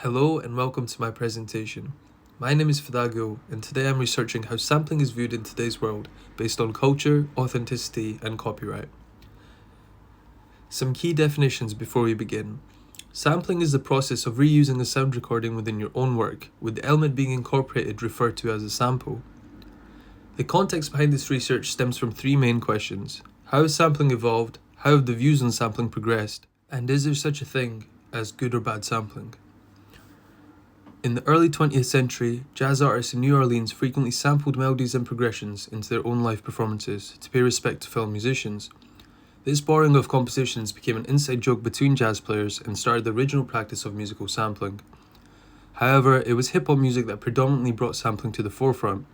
Hello and welcome to my presentation. My name is Fida, and today I'm researching how sampling is viewed in today's world based on culture, authenticity, and copyright. Some key definitions before we begin. Sampling is the process of reusing a sound recording within your own work, with the element being incorporated referred to as a sample. The context behind this research stems from three main questions. How has sampling evolved? How have the views on sampling progressed? And is there such a thing as good or bad sampling? In the early 20th century, jazz artists in New Orleans frequently sampled melodies and progressions into their own live performances to pay respect to fellow musicians. This borrowing of compositions became an inside joke between jazz players and started the original practice of musical sampling. However, it was hip-hop music that predominantly brought sampling to the forefront.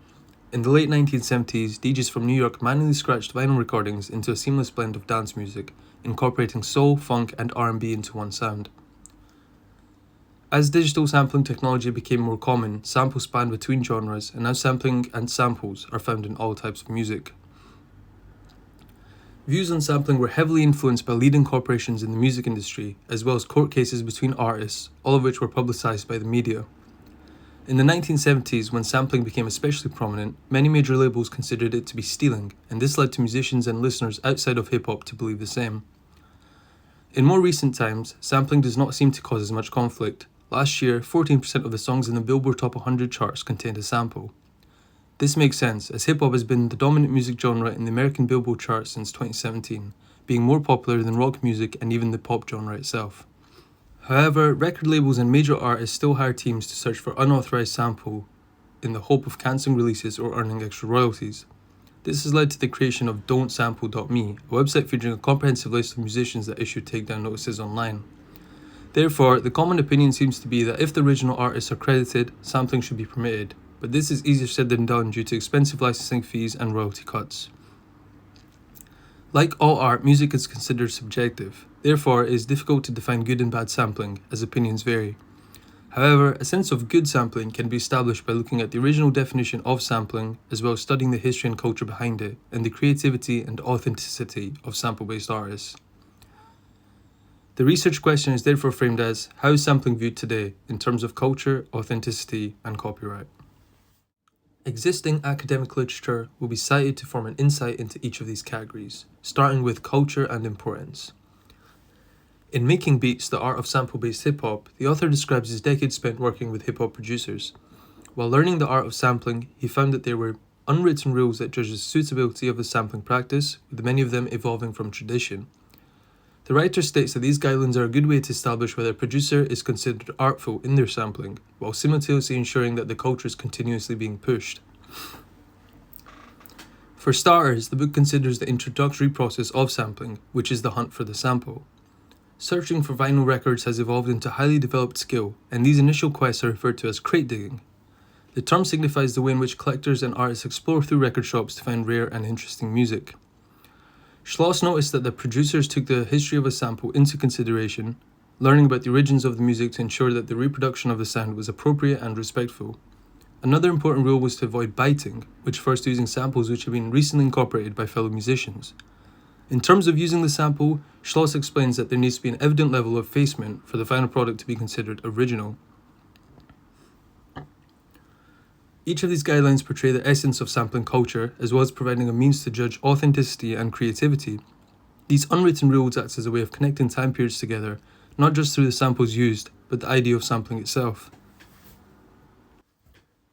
In the late 1970s, DJs from New York manually scratched vinyl recordings into a seamless blend of dance music, incorporating soul, funk, and R&B into one sound. As digital sampling technology became more common, samples spanned between genres, and now sampling and samples are found in all types of music. Views on sampling were heavily influenced by leading corporations in the music industry, as well as court cases between artists, all of which were publicized by the media. In the 1970s, when sampling became especially prominent, many major labels considered it to be stealing, and this led to musicians and listeners outside of hip-hop to believe the same. In more recent times, sampling does not seem to cause as much conflict. Last year, 14% of the songs in the Billboard Top 100 charts contained a sample. This makes sense, as hip-hop has been the dominant music genre in the American Billboard chart since 2017, being more popular than rock music and even the pop genre itself. However, record labels and major artists still hire teams to search for unauthorized sample in the hope of cancelling releases or earning extra royalties. This has led to the creation of Don'tSample.me, a website featuring a comprehensive list of musicians that issue takedown notices online. Therefore, the common opinion seems to be that if the original artists are credited, sampling should be permitted, but this is easier said than done due to expensive licensing fees and royalty cuts. Like all art, music is considered subjective. Therefore, it is difficult to define good and bad sampling, as opinions vary. However, a sense of good sampling can be established by looking at the original definition of sampling, as well as studying the history and culture behind it, and the creativity and authenticity of sample-based artists. The research question is therefore framed as, how is sampling viewed today in terms of culture, authenticity, and copyright? Existing academic literature will be cited to form an insight into each of these categories, starting with culture and importance. In Making Beats, the art of sample-based hip-hop, the author describes his decades spent working with hip-hop producers. While learning the art of sampling, he found that there were unwritten rules that judged the suitability of the sampling practice, with many of them evolving from tradition. The writer states that these guidelines are a good way to establish whether a producer is considered artful in their sampling, while simultaneously ensuring that the culture is continuously being pushed. For starters, the book considers the introductory process of sampling, which is the hunt for the sample. Searching for vinyl records has evolved into a highly developed skill, and these initial quests are referred to as crate digging. The term signifies the way in which collectors and artists explore through record shops to find rare and interesting music. Schloss noticed that the producers took the history of a sample into consideration, learning about the origins of the music to ensure that the reproduction of the sound was appropriate and respectful. Another important rule was to avoid biting, which refers to using samples which have been recently incorporated by fellow musicians. In terms of using the sample, Schloss explains that there needs to be an evident level of effacement for the final product to be considered original. Each of these guidelines portray the essence of sampling culture, as well as providing a means to judge authenticity and creativity. These unwritten rules act as a way of connecting time periods together, not just through the samples used, but the idea of sampling itself.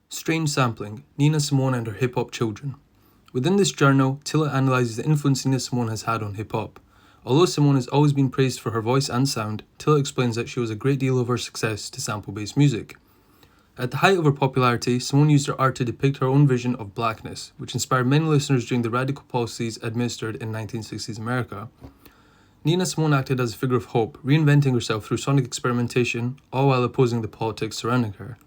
Strange Sampling, Nina Simone and Her Hip-Hop Children. Within this journal, Tilla analyses the influence Nina Simone has had on hip-hop. Although Simone has always been praised for her voice and sound, Tilla explains that she owes a great deal of her success to sample-based music. At the height of her popularity, Simone used her art to depict her own vision of blackness, which inspired many listeners during the radical policies administered in 1960s America. Nina Simone acted as a figure of hope, reinventing herself through sonic experimentation, all while opposing the politics surrounding her.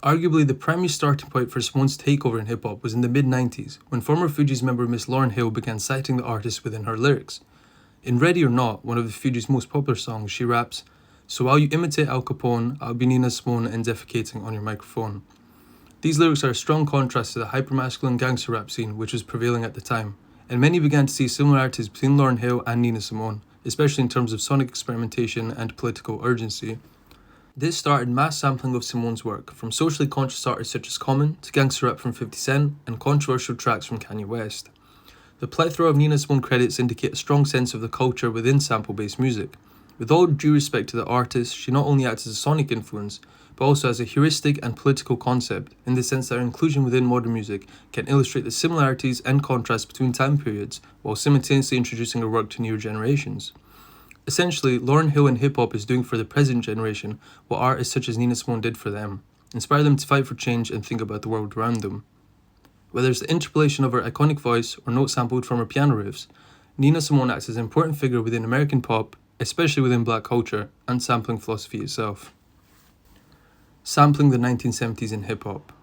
Arguably, the primary starting point for Simone's takeover in hip-hop was in the mid-90s, when former Fugees member Miss Lauryn Hill began citing the artist within her lyrics. In Ready or Not, one of the Fugees' most popular songs, she raps, "So while you imitate Al Capone, I'll be Nina Simone and defecating on your microphone." These lyrics are a strong contrast to the hypermasculine gangster rap scene which was prevailing at the time, and many began to see similarities between Lauryn Hill and Nina Simone, especially in terms of sonic experimentation and political urgency. This started mass sampling of Simone's work, from socially conscious artists such as Common to gangster rap from 50 Cent and controversial tracks from Kanye West. The plethora of Nina Simone credits indicate a strong sense of the culture within sample-based music. With all due respect to the artist, she not only acts as a sonic influence, but also as a heuristic and political concept, in the sense that her inclusion within modern music can illustrate the similarities and contrasts between time periods, while simultaneously introducing her work to newer generations. Essentially, Lauryn Hill in hip-hop is doing for the present generation what artists such as Nina Simone did for them, inspire them to fight for change and think about the world around them. Whether it's the interpolation of her iconic voice or notes sampled from her piano riffs, Nina Simone acts as an important figure within American pop, especially within black culture, and sampling philosophy itself. Sampling the 1970s in hip-hop.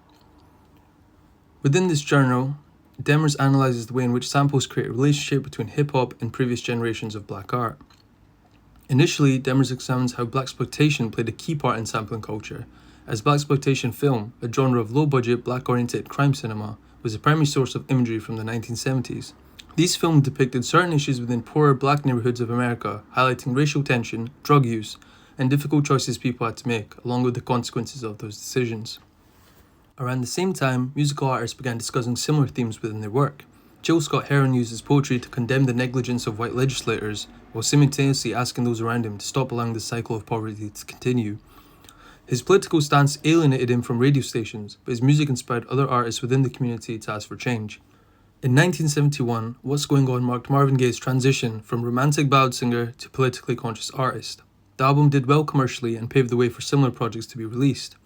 Within this journal, Demers analyses the way in which samples create a relationship between hip-hop and previous generations of black art. Initially, Demers examines how blaxploitation played a key part in sampling culture, as blaxploitation film, a genre of low-budget, black-oriented crime cinema, was a primary source of imagery from the 1970s. These films depicted certain issues within poorer black neighborhoods of America, highlighting racial tension, drug use, and difficult choices people had to make, along with the consequences of those decisions. Around the same time, musical artists began discussing similar themes within their work. Jill Scott Heron uses poetry to condemn the negligence of white legislators, while simultaneously asking those around him to stop allowing the cycle of poverty to continue. His political stance alienated him from radio stations, but his music inspired other artists within the community to ask for change. In 1971, What's Going On marked Marvin Gaye's transition from romantic ballad singer to politically conscious artist. The album did well commercially and paved the way for similar projects to be released.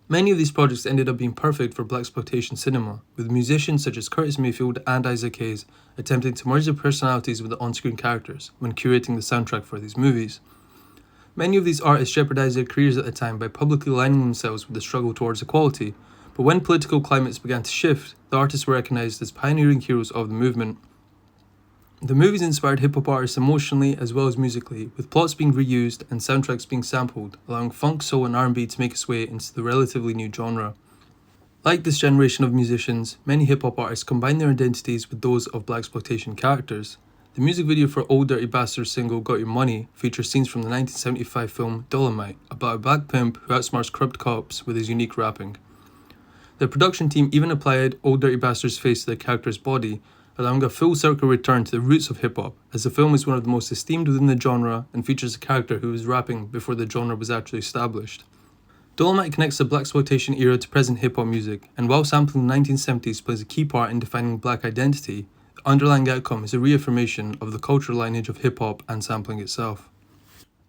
Many of these projects ended up being perfect for blaxploitation cinema, with musicians such as Curtis Mayfield and Isaac Hayes attempting to merge their personalities with the on-screen characters when curating the soundtrack for these movies. Many of these artists jeopardized their careers at the time by publicly aligning themselves with the struggle towards equality, but when political climates began to shift, the artists were recognized as pioneering heroes of the movement. The movies inspired hip-hop artists emotionally as well as musically, with plots being reused and soundtracks being sampled, allowing funk, soul and R&B to make its way into the relatively new genre. Like this generation of musicians, many hip-hop artists combine their identities with those of blaxploitation characters. The music video for Old Dirty Bastard's single Got Your Money features scenes from the 1975 film Dolomite, about a black pimp who outsmarts corrupt cops with his unique rapping. The production team even applied Old Dirty Bastard's face to the character's body, allowing a full circle return to the roots of hip-hop, as the film is one of the most esteemed within the genre and features a character who was rapping before the genre was actually established. Dolomite connects the blaxploitation era to present hip-hop music, and while sampling the 1970s plays a key part in defining black identity, the underlying outcome is a reaffirmation of the cultural lineage of hip-hop and sampling itself.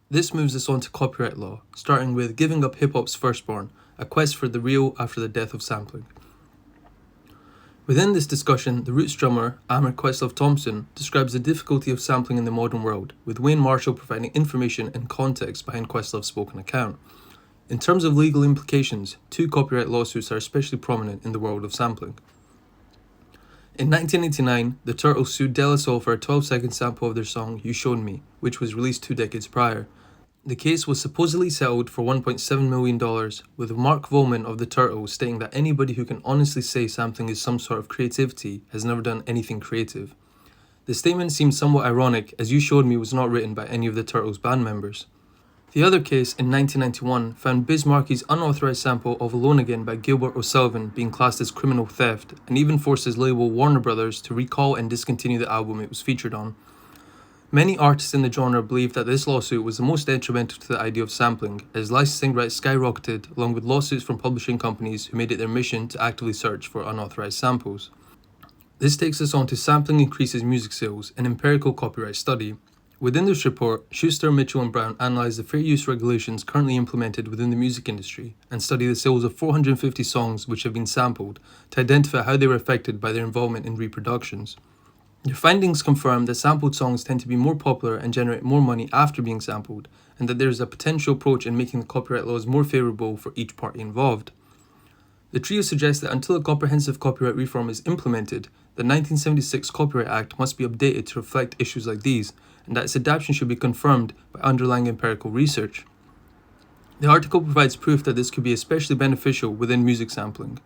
This moves us on to copyright law, starting with Giving Up Hip-Hop's Firstborn, a quest for the real after the death of sampling. Within this discussion, the Roots drummer, Amir Questlove Thompson, describes the difficulty of sampling in the modern world, with Wayne Marshall providing information and context behind Questlove's spoken account. In terms of legal implications, two copyright lawsuits are especially prominent in the world of sampling. In 1989, the Turtles sued De La Soul for a 12-second sample of their song You Showed Me, which was released 2 decades prior. The case was supposedly settled for $1.7 million, with Mark Volman of the Turtles stating that anybody who can honestly say something is some sort of creativity has never done anything creative. The statement seems somewhat ironic, as You Showed Me was not written by any of the Turtles band members. The other case, in 1991, found Biz Markie's unauthorized sample of Alone Again by Gilbert O'Sullivan being classed as criminal theft, and even forced his label Warner Brothers to recall and discontinue the album it was featured on. Many artists in the genre believe that this lawsuit was the most detrimental to the idea of sampling, as licensing rights skyrocketed, along with lawsuits from publishing companies who made it their mission to actively search for unauthorized samples. This takes us on to Sampling Increases Music Sales, an empirical copyright study. Within this report, Schuster, Mitchell and Brown analysed the fair use regulations currently implemented within the music industry and studied the sales of 450 songs which have been sampled to identify how they were affected by their involvement in reproductions. Their findings confirm that sampled songs tend to be more popular and generate more money after being sampled, and that there is a potential approach in making the copyright laws more favourable for each party involved. The trio suggests that until a comprehensive copyright reform is implemented, the 1976 Copyright Act must be updated to reflect issues like these, and that its adoption should be confirmed by underlying empirical research. The article provides proof that this could be especially beneficial within music sampling.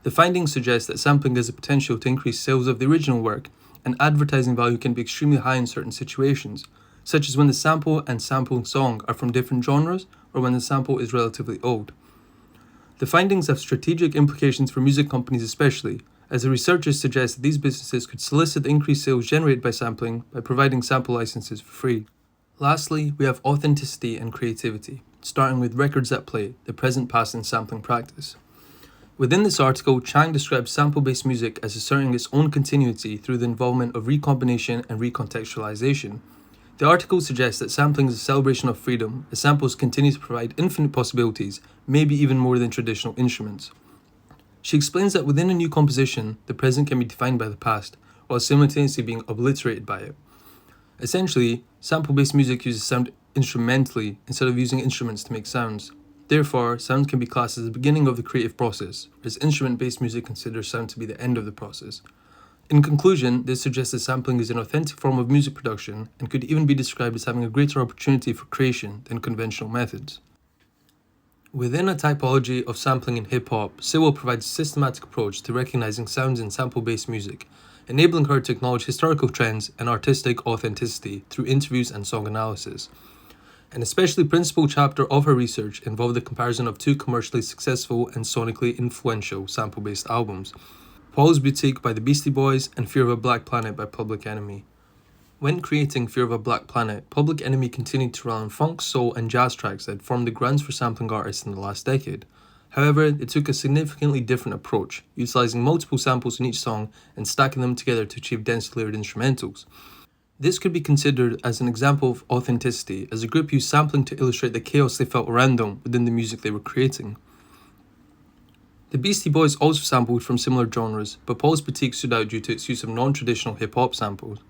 The findings suggest that sampling has the potential to increase sales of the original work, and advertising value can be extremely high in certain situations, such as when the sample and sampling song are from different genres or when the sample is relatively old. The findings have strategic implications for music companies especially, as the researchers suggest that these businesses could solicit the increased sales generated by sampling by providing sample licenses for free. Lastly, we have authenticity and creativity, starting with records at play, the present, past, and sampling practice. Within this article, Chang describes sample-based music as asserting its own continuity through the involvement of recombination and recontextualization. The article suggests that sampling is a celebration of freedom, as samples continue to provide infinite possibilities, maybe even more than traditional instruments. She explains that within a new composition, the present can be defined by the past, while simultaneously being obliterated by it. Essentially, sample-based music uses sound instrumentally instead of using instruments to make sounds. Therefore, sound can be classed as the beginning of the creative process, whereas instrument-based music considers sound to be the end of the process. In conclusion, this suggests that sampling is an authentic form of music production and could even be described as having a greater opportunity for creation than conventional methods. Within a typology of sampling in hip-hop, Sewell provides a systematic approach to recognizing sounds in sample-based music, enabling her to acknowledge historical trends and artistic authenticity through interviews and song analysis. An especially principal chapter of her research involved the comparison of two commercially successful and sonically influential sample-based albums, Paul's Boutique by the Beastie Boys and Fear of a Black Planet by Public Enemy. When creating Fear of a Black Planet, Public Enemy continued to rely on funk, soul, and jazz tracks that formed the grounds for sampling artists in the last decade. However, it took a significantly different approach, utilizing multiple samples in each song and stacking them together to achieve densely layered instrumentals. This could be considered as an example of authenticity, as the group used sampling to illustrate the chaos they felt around them within the music they were creating. The Beastie Boys also sampled from similar genres, but Paul's Boutique stood out due to its use of non-traditional hip-hop samples.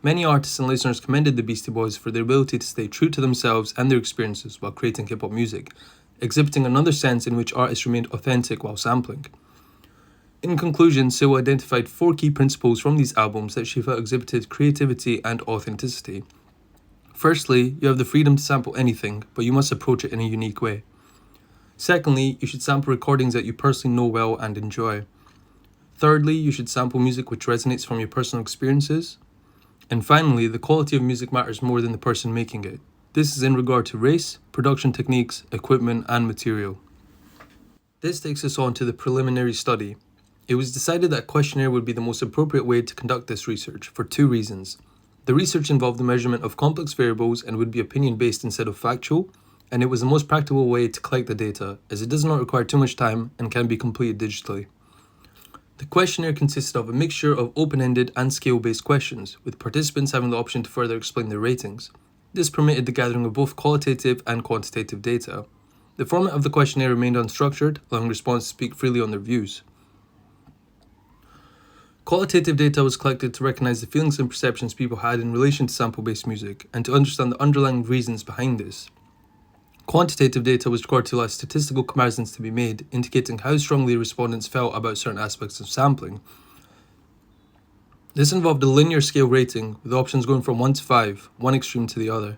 Many artists and listeners commended the Beastie Boys for their ability to stay true to themselves and their experiences while creating hip-hop music, exhibiting another sense in which artists remained authentic while sampling. In conclusion, Sewell identified 4 key principles from these albums that she felt exhibited creativity and authenticity. Firstly, you have the freedom to sample anything, but you must approach it in a unique way. Secondly, you should sample recordings that you personally know well and enjoy. Thirdly, you should sample music which resonates from your personal experiences. And finally, the quality of music matters more than the person making it. This is in regard to race, production techniques, equipment, and material. This takes us on to the preliminary study. It was decided that a questionnaire would be the most appropriate way to conduct this research for 2 reasons. The research involved the measurement of complex variables and would be opinion-based instead of factual, and it was the most practical way to collect the data, as it does not require too much time and can be completed digitally. The questionnaire consisted of a mixture of open-ended and scale-based questions, with participants having the option to further explain their ratings. This permitted the gathering of both qualitative and quantitative data. The format of the questionnaire remained unstructured, allowing respondents to speak freely on their views. Qualitative data was collected to recognize the feelings and perceptions people had in relation to sample-based music, and to understand the underlying reasons behind this. Quantitative data was required to allow statistical comparisons to be made, indicating how strongly respondents felt about certain aspects of sampling. This involved a linear scale rating, with options going from 1 to 5, one extreme to the other.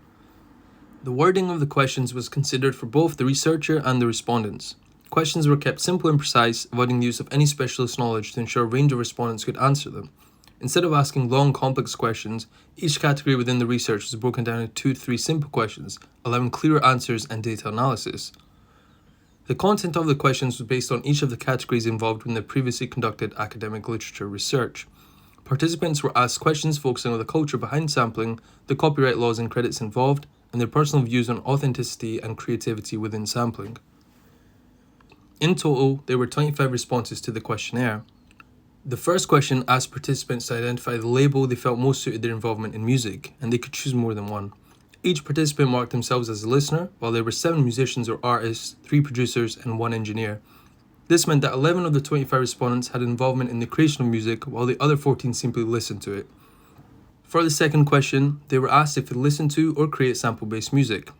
The wording of the questions was considered for both the researcher and the respondents. Questions were kept simple and precise, avoiding the use of any specialist knowledge to ensure a range of respondents could answer them. Instead of asking long, complex questions, each category within the research was broken down into 2 to 3 simple questions, allowing clearer answers and data analysis. The content of the questions was based on each of the categories involved in the previously conducted academic literature research. Participants were asked questions focusing on the culture behind sampling, the copyright laws and credits involved, and their personal views on authenticity and creativity within sampling. In total, there were 25 responses to the questionnaire. The first question asked participants to identify the label they felt most suited their involvement in music, and they could choose more than one. Each participant marked themselves as a listener, while there were 7 musicians or artists, 3 producers, and 1 engineer. This meant that 11 of the 25 respondents had involvement in the creation of music, while the other 14 simply listened to it. For the second question, they were asked if they listened to or create sample-based music.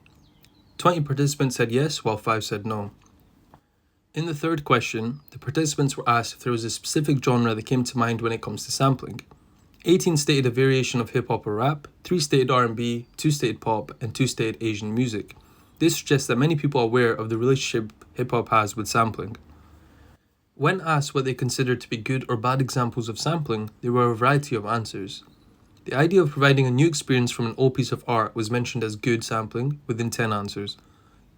20 participants said yes, while 5 said no. In the third question, the participants were asked if there was a specific genre that came to mind when it comes to sampling. 18 stated a variation of hip-hop or rap, 3 stated R&B, 2 stated pop, and 2 stated Asian music. This suggests that many people are aware of the relationship hip-hop has with sampling. When asked what they considered to be good or bad examples of sampling, there were a variety of answers. The idea of providing a new experience from an old piece of art was mentioned as good sampling within 10 answers.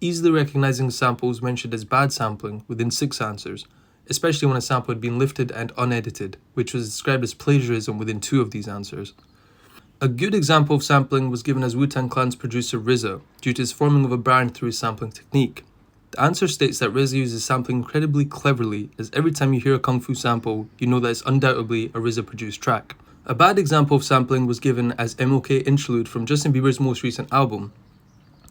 Easily recognizing a sample was mentioned as bad sampling within 6 answers, especially when a sample had been lifted and unedited, which was described as plagiarism within 2 of these answers. A good example of sampling was given as Wu-Tang Clan's producer RZA, due to his forming of a brand through his sampling technique. The answer states that RZA uses sampling incredibly cleverly, as every time you hear a Kung Fu sample, you know that it's undoubtedly a RZA-produced track. A bad example of sampling was given as MOK Interlude from Justin Bieber's most recent album.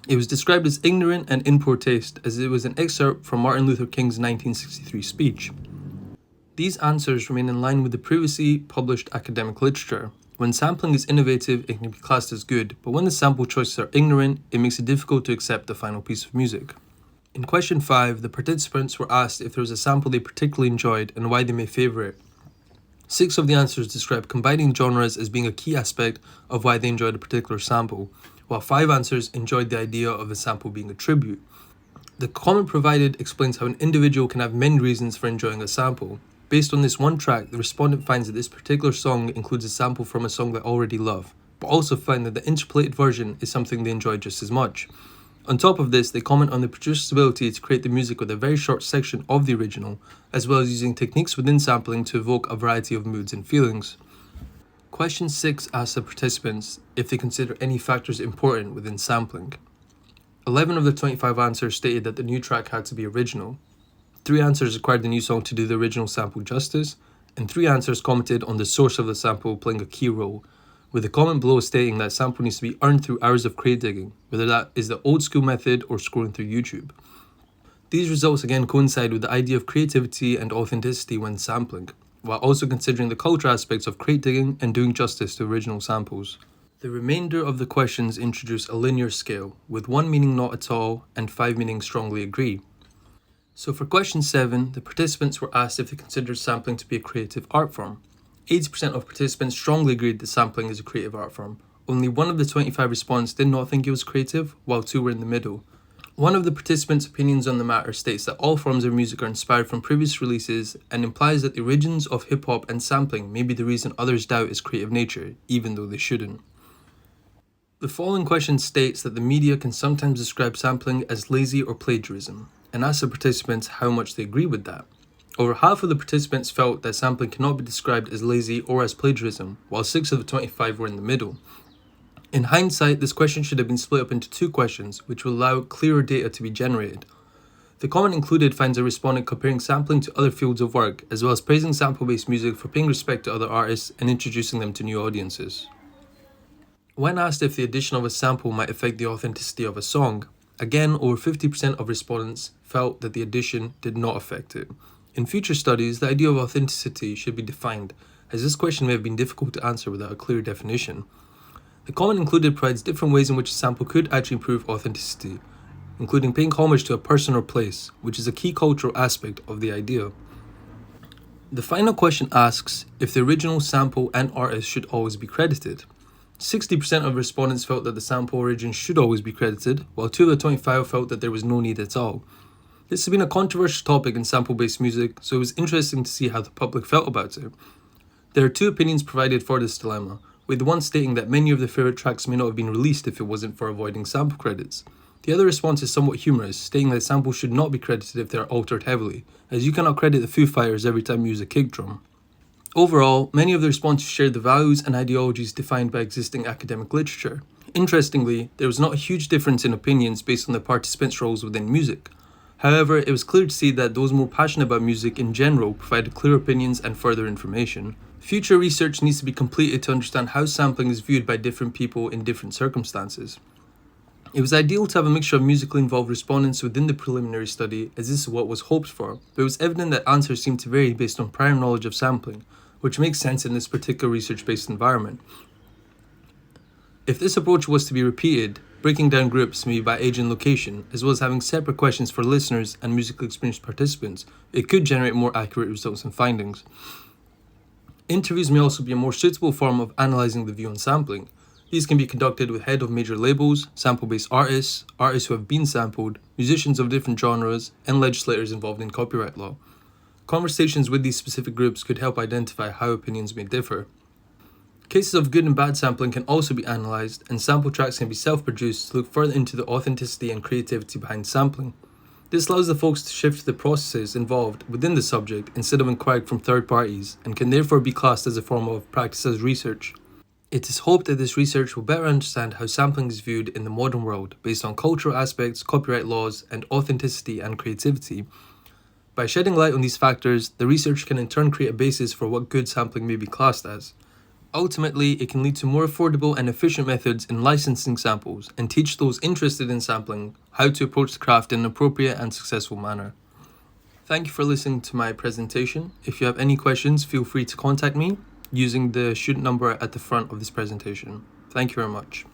It was described as ignorant and in poor taste, as it was an excerpt from Martin Luther King's 1963 speech. These answers remain in line with the previously published academic literature. When sampling is innovative, it can be classed as good, but when the sample choices are ignorant, it makes it difficult to accept the final piece of music. In question 5, the participants were asked if there was a sample they particularly enjoyed and why they may favour it. 6 of the answers describe combining genres as being a key aspect of why they enjoyed a particular sample, while 5 answers enjoyed the idea of a sample being a tribute. The comment provided explains how an individual can have many reasons for enjoying a sample. Based on this one track, the respondent finds that this particular song includes a sample from a song they already love, but also find that the interpolated version is something they enjoy just as much. On top of this, they comment on the producer's ability to create the music with a very short section of the original, as well as using techniques within sampling to evoke a variety of moods and feelings. Question 6 asks the participants if they consider any factors important within sampling. 11 of the 25 answers stated that the new track had to be original. 3 answers required the new song to do the original sample justice, and 3 answers commented on the source of the sample playing a key role, with the comment below stating that sample needs to be earned through hours of crate digging, whether that is the old school method or scrolling through YouTube. These results again coincide with the idea of creativity and authenticity when sampling, while also considering the cultural aspects of crate digging and doing justice to original samples. The remainder of the questions introduce a linear scale, with 1 meaning not at all and 5 meaning strongly agree. So for question 7, the participants were asked if they considered sampling to be a creative art form. 80% of participants strongly agreed that sampling is a creative art form. Only 1 of the 25 respondents did not think it was creative, while 2 were in the middle. One of the participants' opinions on the matter states that all forms of music are inspired from previous releases and implies that the origins of hip-hop and sampling may be the reason others doubt its creative nature, even though they shouldn't. The following question states that the media can sometimes describe sampling as lazy or plagiarism, and asks the participants how much they agree with that. Over half of the participants felt that sampling cannot be described as lazy or as plagiarism, while 6 of the 25 were in the middle. In hindsight, this question should have been split up into 2 questions, which will allow clearer data to be generated. The comment included finds a respondent comparing sampling to other fields of work, as well as praising sample-based music for paying respect to other artists and introducing them to new audiences. When asked if the addition of a sample might affect the authenticity of a song, again over 50% of respondents felt that the addition did not affect it. In future studies, the idea of authenticity should be defined, as this question may have been difficult to answer without a clear definition. The comment included provides different ways in which a sample could actually improve authenticity, including paying homage to a person or place, which is a key cultural aspect of the idea. The final question asks if the original sample and artist should always be credited. 60% of respondents felt that the sample origin should always be credited, while 2 of the 25 felt that there was no need at all. This has been a controversial topic in sample-based music, so it was interesting to see how the public felt about it. There are 2 opinions provided for this dilemma, with one stating that many of their favourite tracks may not have been released if it wasn't for avoiding sample credits. The other response is somewhat humorous, stating that samples should not be credited if they are altered heavily, as you cannot credit the Foo Fighters every time you use a kick drum. Overall, many of the responses shared the values and ideologies defined by existing academic literature. Interestingly, there was not a huge difference in opinions based on the participants' roles within music. However, it was clear to see that those more passionate about music in general provided clear opinions and further information. Future research needs to be completed to understand how sampling is viewed by different people in different circumstances. It was ideal to have a mixture of musically involved respondents within the preliminary study, as this is what was hoped for, but it was evident that answers seemed to vary based on prior knowledge of sampling, which makes sense in this particular research-based environment. If this approach was to be repeated, breaking down groups maybe by age and location, as well as having separate questions for listeners and musically experienced participants, it could generate more accurate results and findings. Interviews may also be a more suitable form of analysing the view on sampling. These can be conducted with head of major labels, sample-based artists, artists who have been sampled, musicians of different genres, and legislators involved in copyright law. Conversations with these specific groups could help identify how opinions may differ. Cases of good and bad sampling can also be analysed, and sample tracks can be self-produced to look further into the authenticity and creativity behind sampling. This allows the folks to shift the processes involved within the subject instead of inquiring from third parties, and can therefore be classed as a form of practice as research. It is hoped that this research will better understand how sampling is viewed in the modern world based on cultural aspects, copyright laws, and authenticity and creativity. By shedding light on these factors, the research can in turn create a basis for what good sampling may be classed as. Ultimately, it can lead to more affordable and efficient methods in licensing samples and teach those interested in sampling how to approach the craft in an appropriate and successful manner. Thank you for listening to my presentation. If you have any questions, feel free to contact me using the student number at the front of this presentation. Thank you very much.